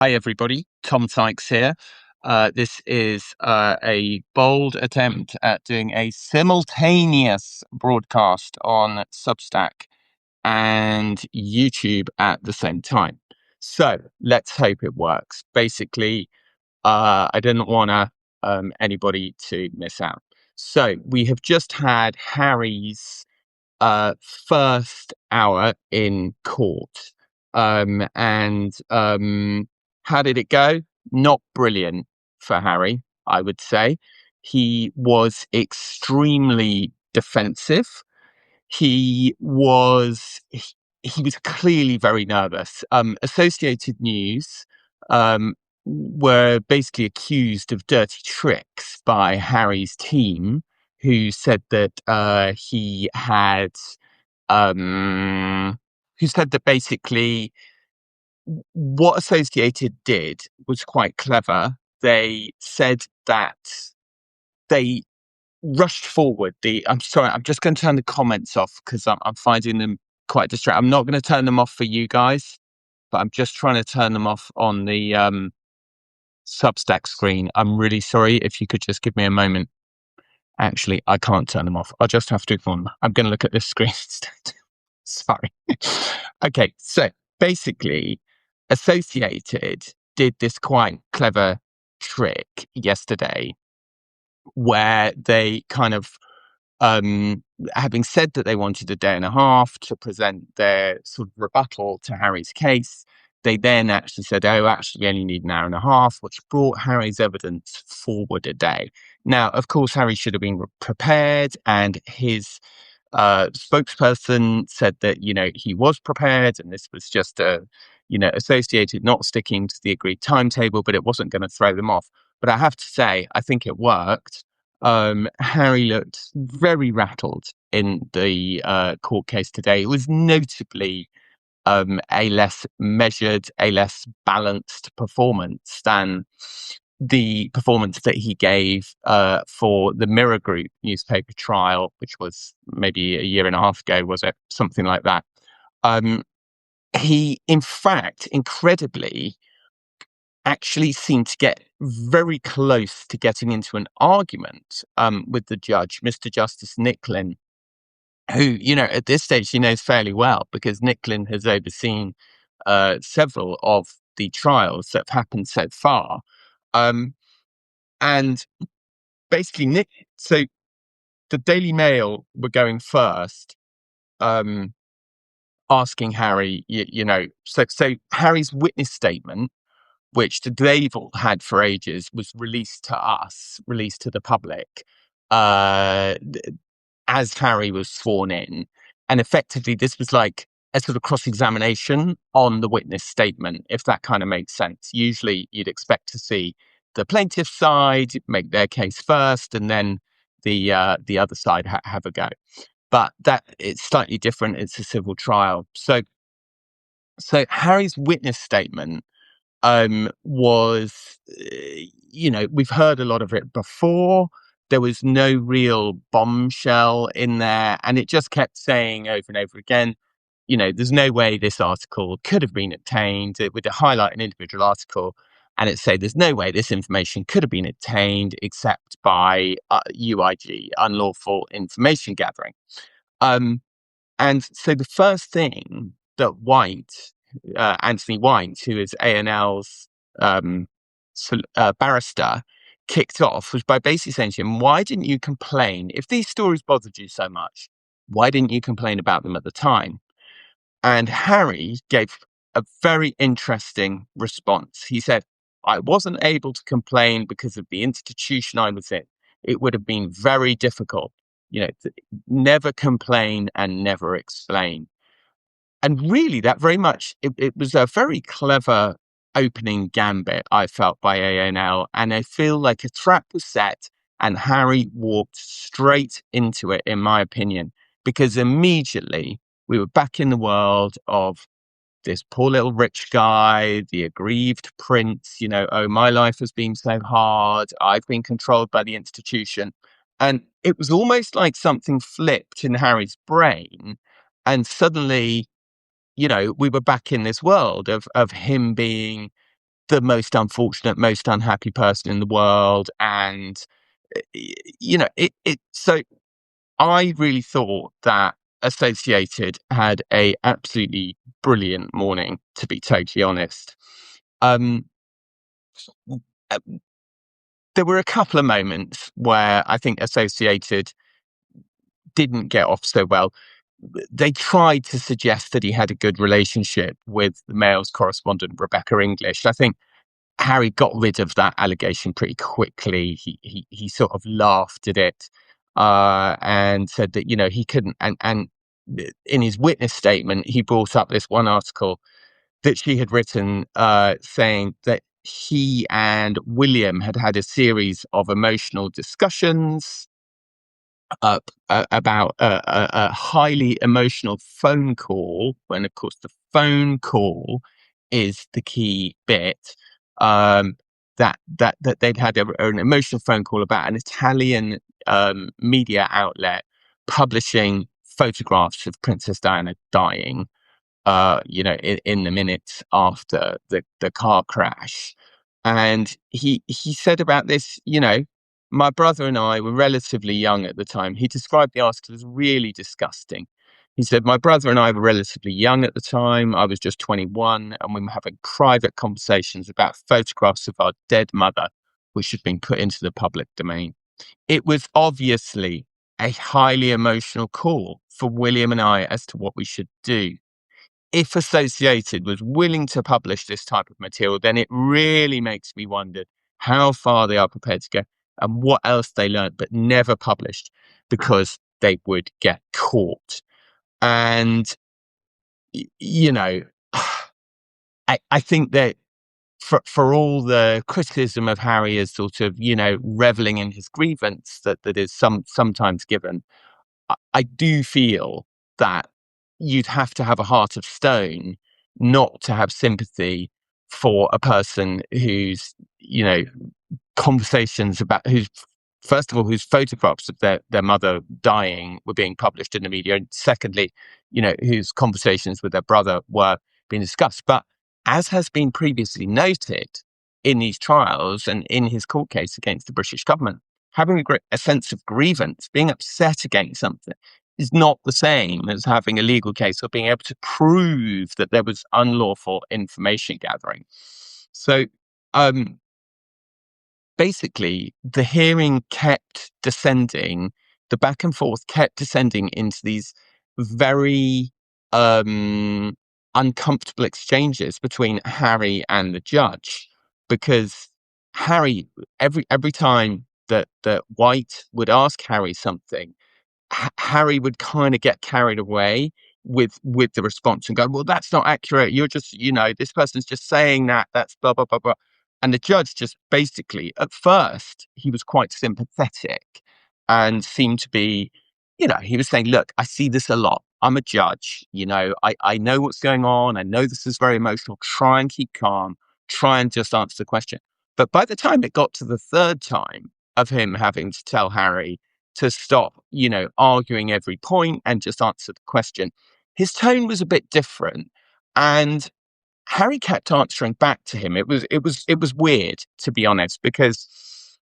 Hi, everybody. Tom Sykes here. This is a bold attempt at doing a simultaneous broadcast on Substack and YouTube at the same time. So let's hope it works. Basically, I didn't want anybody to miss out. So we have just had Harry's first hour in court. And how did it go? Not brilliant for Harry, I would say. He was extremely defensive. He was he was clearly very nervous. Associated News were basically accused of dirty tricks by Harry's team, who said that he had who said that basically what Associated did was quite clever. They said that they rushed forward. I'm sorry, I'm just going to turn the comments off because I'm finding them quite distracting. I'm not going to turn them off for you guys, but I'm just trying to turn them off on the Substack screen. I'm really sorry. If you could just give me a moment. Actually, I can't turn them off. I'll just have to ignore them. I'm going to look at this screen instead. Sorry. Okay, so basically, Associated did this quite clever trick yesterday where they kind of, having said that they wanted a day and a half to present their sort of rebuttal to Harry's case, they then actually said, oh, actually, we only need an hour and a half, which brought Harry's evidence forward a day. Now, of course, Harry should have been prepared, and his spokesperson said that, he was prepared and this was just Associated not sticking to the agreed timetable, but it wasn't going to throw them off. But I have to say, I think it worked. Harry looked very rattled in the court case today. It was notably a less measured, a less balanced performance than the performance that he gave for the Mirror Group newspaper trial, which was maybe a year and a half ago, was it? Something like that. He, in fact, incredibly, actually seemed to get very close to getting into an argument with the judge, Mr. Justice Nicklin, who, at this stage he knows fairly well because Nicklin has overseen several of the trials that have happened so far. And basically, so the Daily Mail were going first, asking Harry, so Harry's witness statement, which they've all had for ages, was released to the public, as Harry was sworn in. And effectively, this was like a sort of cross-examination on the witness statement, if that kind of makes sense. Usually you'd expect to see the plaintiff's side make their case first, and then the other side have a go. But that it's slightly different. It's a civil trial. So Harry's witness statement was, we've heard a lot of it before. There was no real bombshell in there, and it just kept saying over and over again, there's no way this article could have been obtained. It would highlight an individual article, and it'd say there's no way this information could have been obtained except by UIG, unlawful information gathering. And so the first thing that Anthony White, who is A&L's barrister, kicked off was by basically saying to him, why didn't you complain? If these stories bothered you so much, why didn't you complain about them at the time? And Harry gave a very interesting response. He said, I wasn't able to complain because of the institution I was in. It would have been very difficult, never complain and never explain. And really, that very much, it was a very clever opening gambit, I felt, by A&L. And I feel like a trap was set and Harry walked straight into it, in my opinion, because immediately we were back in the world of this poor little rich guy, the aggrieved prince, oh, my life has been so hard. I've been controlled by the institution. And it was almost like something flipped in Harry's brain. And suddenly, we were back in this world of him being the most unfortunate, most unhappy person in the world. And, so I really thought that Associated had a absolutely brilliant morning, to be totally honest. Um, uh, there were a couple of moments where I think Associated didn't get off so well. They tried to suggest that he had a good relationship with the Mail's correspondent, Rebecca English. I think Harry got rid of that allegation pretty quickly. He sort of laughed at it, and said that, he couldn't. And in his witness statement, he brought up this one article that she had written, saying that he and William had had a series of emotional discussions up about a highly emotional phone call, when of course the phone call is the key bit. um that they'd had an emotional phone call about an Italian media outlet publishing photographs of Princess Diana dying, in the minutes after the car crash. And he said about this, my brother and I were relatively young at the time. He described the article as really disgusting. He said, my brother and I were relatively young at the time. I was just 21, and we were having private conversations about photographs of our dead mother, which had been put into the public domain. It was obviously a highly emotional call for William and I as to what we should do. If Associated was willing to publish this type of material, then it really makes me wonder how far they are prepared to go and what else they learned but never published, because they would get caught. And, you know, I think that for all the criticism of Harry as sort of, reveling in his grievance that is sometimes given, I do feel that you'd have to have a heart of stone not to have sympathy for a person whose, conversations about whose, first of all, whose photographs of their mother dying were being published in the media, and secondly, whose conversations with their brother were being discussed. But as has been previously noted in these trials and in his court case against the British government, having a sense of grievance, being upset against something, is not the same as having a legal case or being able to prove that there was unlawful information gathering. So, um, basically, the hearing kept descending, the back and forth kept descending into these very um, uncomfortable exchanges between Harry and the judge, because Harry, every time that White would ask Harry something, Harry would kind of get carried away with the response and go, "Well, that's not accurate. You're just, this person's just saying that. That's blah blah blah blah." And the judge just basically, at first, he was quite sympathetic and seemed to be, he was saying, "Look, I see this a lot. I'm a judge. I know what's going on. I know this is very emotional. Try and keep calm. Try and just answer the question." But by the time it got to the third time of him having to tell Harry to stop, arguing every point and just answer the question, his tone was a bit different. And Harry kept answering back to him. It was weird, to be honest, because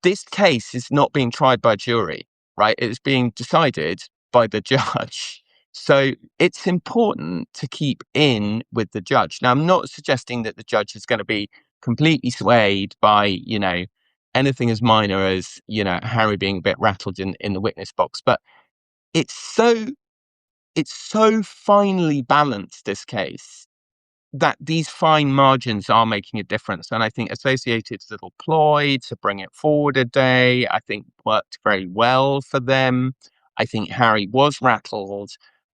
this case is not being tried by a jury, right? It's being decided by the judge. So it's important to keep in with the judge. Now, I'm not suggesting that the judge is going to be completely swayed by, anything as minor as, Harry being a bit rattled in the witness box. But it's so it's so finely balanced, this case, that these fine margins are making a difference. And I think Associated's little ploy to bring it forward a day, I think worked very well for them. I think Harry was rattled.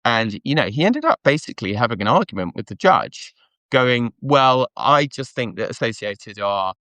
And, he ended up basically having an argument with the judge, going, well, I just think that Associated are,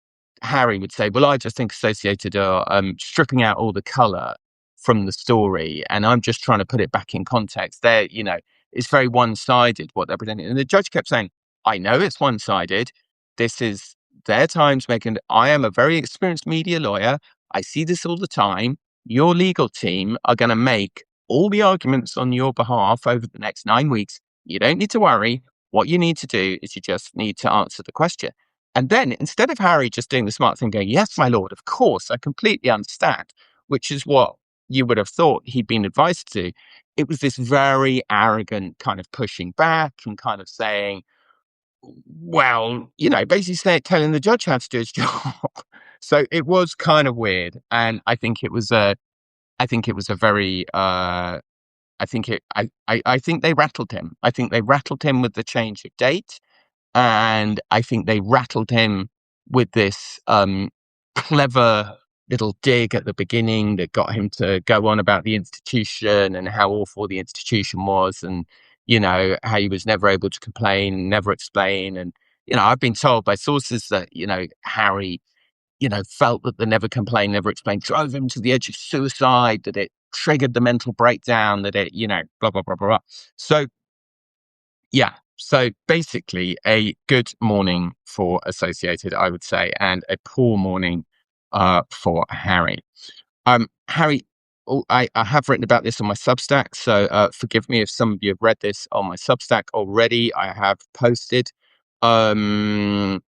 Harry would say, well, I just think Associated are stripping out all the color from the story. And I'm just trying to put it back in context. It's very one sided what they're presenting. And the judge kept saying, I know it's one sided. This is their times making. I am a very experienced media lawyer. I see this all the time. Your legal team are going to make all the arguments on your behalf over the next 9 weeks. You don't need to worry. What you need to do is you just need to answer the question. And then instead of Harry just doing the smart thing, going, "Yes, my lord, of course, I completely understand," which is what you would have thought he'd been advised to, it was this very arrogant kind of pushing back and kind of saying, well, basically telling the judge how to do his job. So it was kind of weird, and I think it was a very, I think they rattled him. I think they rattled him with the change of date, and I think they rattled him with this clever little dig at the beginning that got him to go on about the institution and how awful the institution was, and how he was never able to complain, never explain. And I've been told by sources that Harry felt that the never complain, never explain drove him to the edge of suicide, that it triggered the mental breakdown, that it blah blah blah blah blah. So yeah. So basically, a good morning for Associated, I would say, and a poor morning for Harry. Harry, I have written about this on my Substack, so forgive me if some of you have read this on my Substack already. I have posted. Um,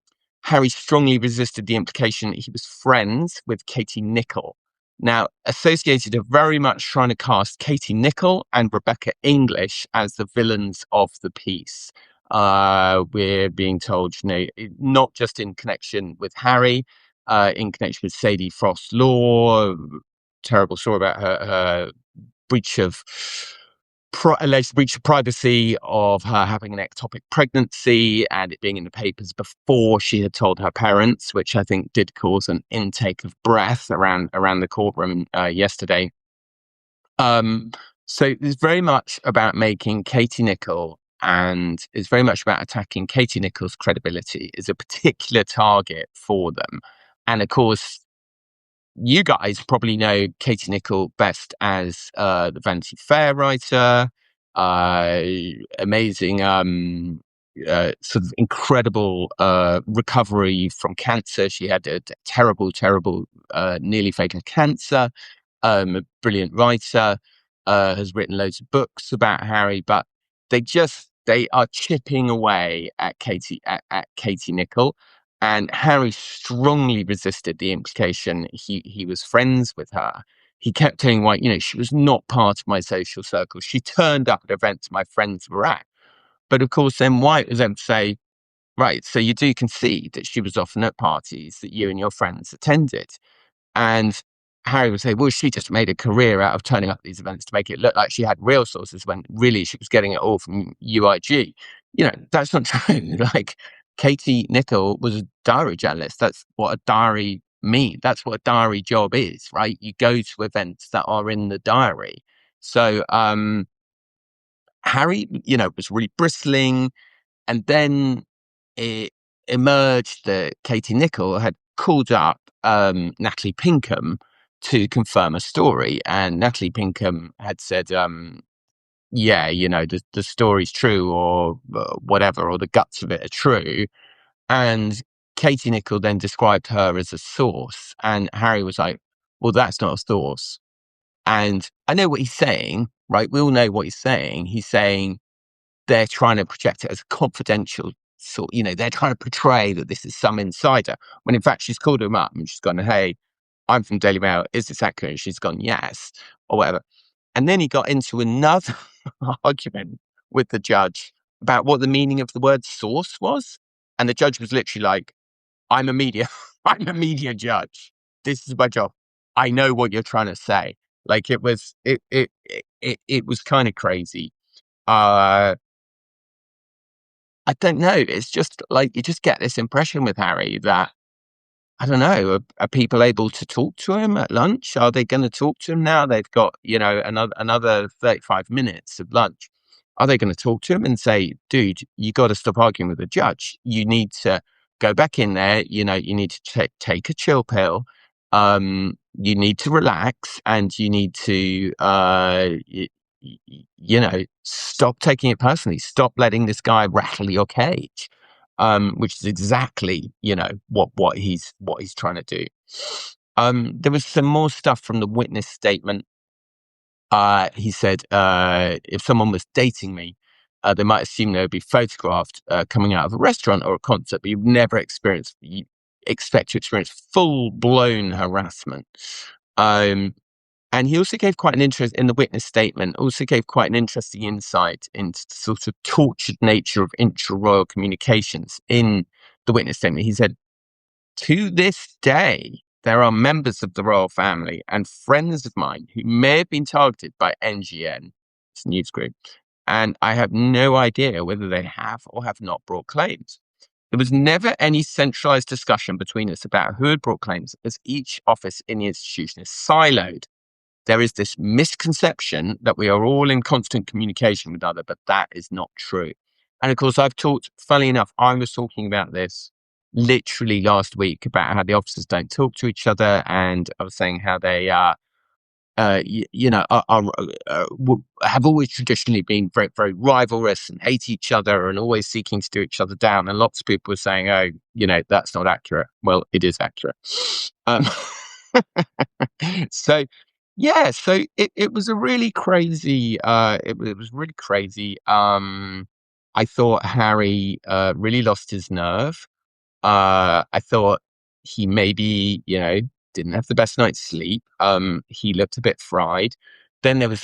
Harry strongly resisted the implication that he was friends with Katie Nicholl. Now, Associated are very much trying to cast Katie Nicholl and Rebecca English as the villains of the piece. We're being told, not just in connection with Harry, in connection with Sadie Frost Law, terrible story about her breach of alleged breach of privacy of her having an ectopic pregnancy and it being in the papers before she had told her parents, which I think did cause an intake of breath around the courtroom yesterday. So it's very much about making Katie Nicholl, and it's very much about attacking Katie Nicholl's credibility as a particular target for them. And of course, you guys probably know Katie Nicholl best as the Vanity Fair writer, amazing, sort of incredible recovery from cancer. She had a terrible, terrible, nearly fatal cancer. A brilliant writer, has written loads of books about Harry, but they are chipping away at Katie Nicholl. And Harry strongly resisted the implication he was friends with her. He kept telling White, she was not part of my social circle. She turned up at events my friends were at. But of course, then White was able to say, right, so you do concede that she was often at parties that you and your friends attended. And Harry would say, well, she just made a career out of turning up at these events to make it look like she had real sources when really she was getting it all from UIG. That's not true. Like, Katie Nicholl was a diary journalist. That's what a diary means. That's what a diary job is, right? You go to events that are in the diary. So Harry, was really bristling. And then it emerged that Katie Nicholl had called up Natalie Pinkham to confirm a story. And Natalie Pinkham had said, yeah, the story's true, or whatever, or the guts of it are true. And Katie Nicholl then described her as a source. And Harry was like, well, that's not a source. And I know what he's saying, right? We all know what he's saying. He's saying, they're trying to project it as confidential. So, they're trying to portray that this is some insider, when in fact she's called him up and she's gone, hey, I'm from Daily Mail. Is this accurate? And she's gone, yes, or whatever. And then he got into another argument with the judge about what the meaning of the word source was. And the judge was literally like, I'm a media, I'm a media judge. This is my job. I know what you're trying to say. Like, it was kind of crazy. I don't know. It's just like, you just get this impression with Harry that, I don't know, are people able to talk to him at lunch? Are they going to talk to him now? They've got, another 35 minutes of lunch. Are they going to talk to him and say, dude, you got to stop arguing with the judge. You need to go back in there. You need to take a chill pill. You need to relax, and you need to, stop taking it personally. Stop letting this guy rattle your cage, which is exactly, what he's trying to do. There was some more stuff from the witness statement. He said, if someone was dating me, They might assume they would be photographed coming out of a restaurant or a concert, but you've never experienced. You expect to experience full-blown harassment. And he also gave quite an interest in the witness statement. Also gave quite an interesting insight into the sort of tortured nature of intra-royal communications in the witness statement. He said, to this day, there are members of the royal family and friends of mine who may have been targeted by NGN, this news group, and I have no idea whether they have or have not brought claims. There was never any centralized discussion between us about who had brought claims, as each office in the institution is siloed. There is this misconception that we are all in constant communication with other, but that is not true. And of course, I've talked, funnily enough, I was talking about this literally last week about how the officers don't talk to each other. And I was saying how they have always traditionally been very, very rivalrous and hate each other and always seeking to do each other down. And lots of people were saying, oh, that's not accurate. Well, it is accurate. Um, so, yeah, so it was a really crazy, it was really crazy. I thought Harry really lost his nerve. I thought he maybe, didn't have the best night's sleep. He looked a bit fried. Then um, there was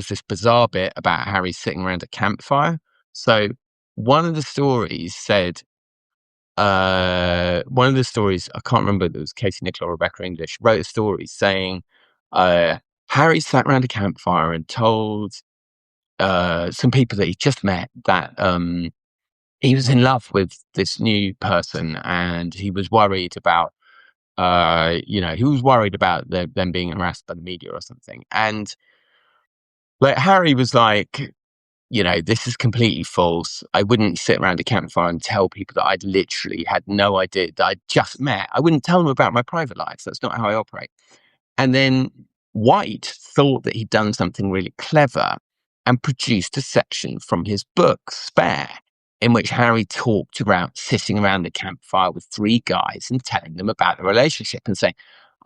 this bizarre bit about Harry sitting around a campfire. So one of the stories said, I can't remember, it was Katie Nicola or Rebecca English, wrote a story saying, Harry sat around a campfire and told some people that he just met that he was in love with this new person, and he was worried about, them being harassed by the media or something. And like Harry was like, this is completely false. I wouldn't sit around a campfire and tell people that I'd literally had no idea that I'd just met. I wouldn't tell them about my private life. That's not how I operate. And then White thought that he'd done something really clever and produced a section from his book, Spare, in which Harry talked about sitting around the campfire with three guys and telling them about the relationship and saying,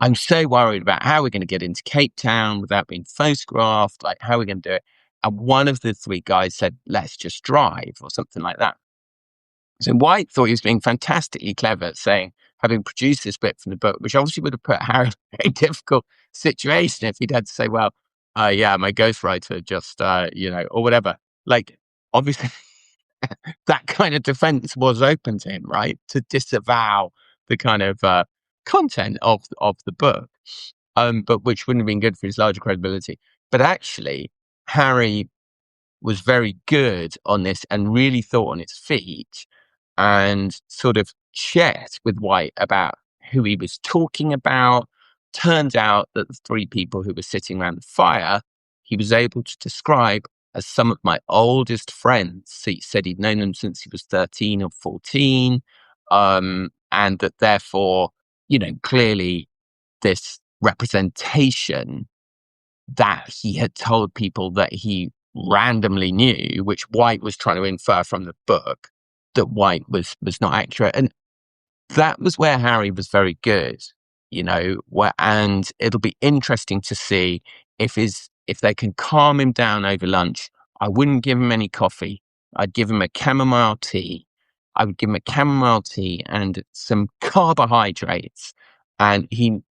I'm so worried about how we're going to get into Cape Town without being photographed, like how we're going to do it. And one of the three guys said, let's just drive or something like that. So White thought he was being fantastically clever at saying, having produced this bit from the book, which obviously would have put Harry in a difficult situation if he'd had to say, well, yeah, my ghostwriter just, or whatever. Like, obviously, that kind of defense was open to him, right? To disavow the kind of content of the book, but which wouldn't have been good for his larger credibility. But actually, Harry was very good on this and really thought on its feet and sort of checked with White about who he was talking about. Turns out that the three people who were sitting around the fire, he was able to describe as some of my oldest friends. So he said he'd known them since he was 13 or 14. And that therefore, clearly this representation that he had told people that he randomly knew, which White was trying to infer from the book, that White was not accurate. And that was where Harry was very good, and it'll be interesting to see if they can calm him down over lunch. I wouldn't give him any coffee. I'd give him a chamomile tea. I would give him a chamomile tea and some carbohydrates. And if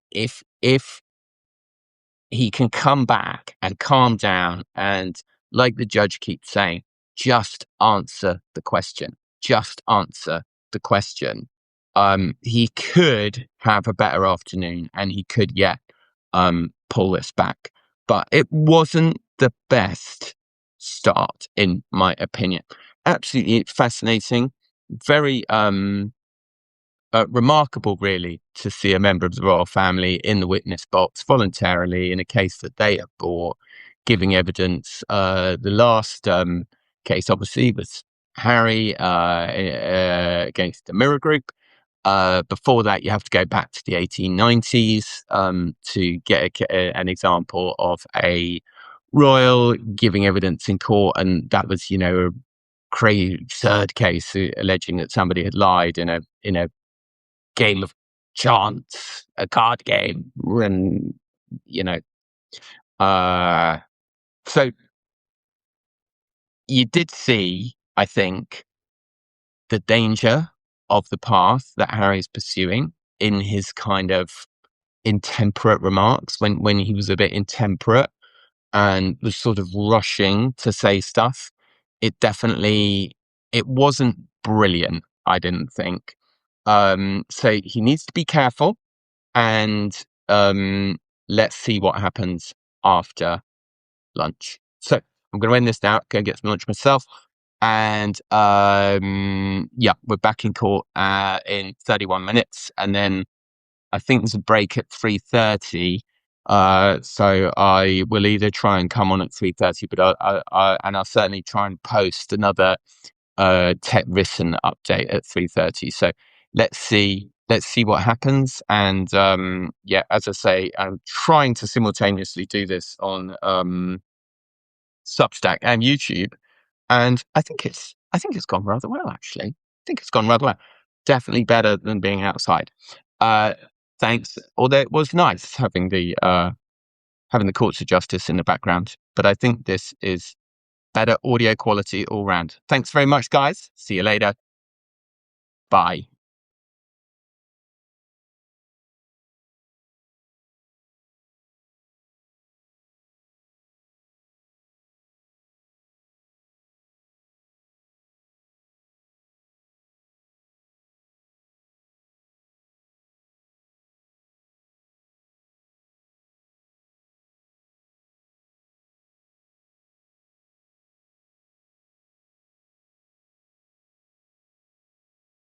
he can come back and calm down and, like the judge keeps saying, just answer the question. Just answer the question. He could have a better afternoon and he could yet pull this back. But it wasn't the best start, in my opinion. Absolutely fascinating. Very remarkable, really, to see a member of the royal family in the witness box voluntarily in a case that they have brought, giving evidence. The last case, obviously, was Harry against the Mirror Group. Before that, you have to go back to the 1890s to get an example of a royal giving evidence in court, and that was, a crazy third case alleging that somebody had lied in a game of chance, a card game, and uh, So you did see, I think, the danger of the path that Harry's pursuing in his kind of intemperate remarks when he was a bit intemperate and was sort of rushing to say stuff. It wasn't brilliant, I didn't think. So he needs to be careful, and let's see what happens after lunch. So I'm going to end this now, go get some lunch myself. And yeah, we're back in court in 31 minutes. And then I think there's a break at 3:30. So I will either try and come on at 3:30, but I'll certainly try and post another tech written update at 3:30. So let's see what happens. And yeah, as I say, I'm trying to simultaneously do this on Substack and YouTube, and I think it's gone rather well, actually. I think it's gone rather well. Definitely better than being outside. Uh, Thanks. Although it was nice having the courts of justice in the background, but I think this is better audio quality all round. Thanks very much, guys. See you later. Bye.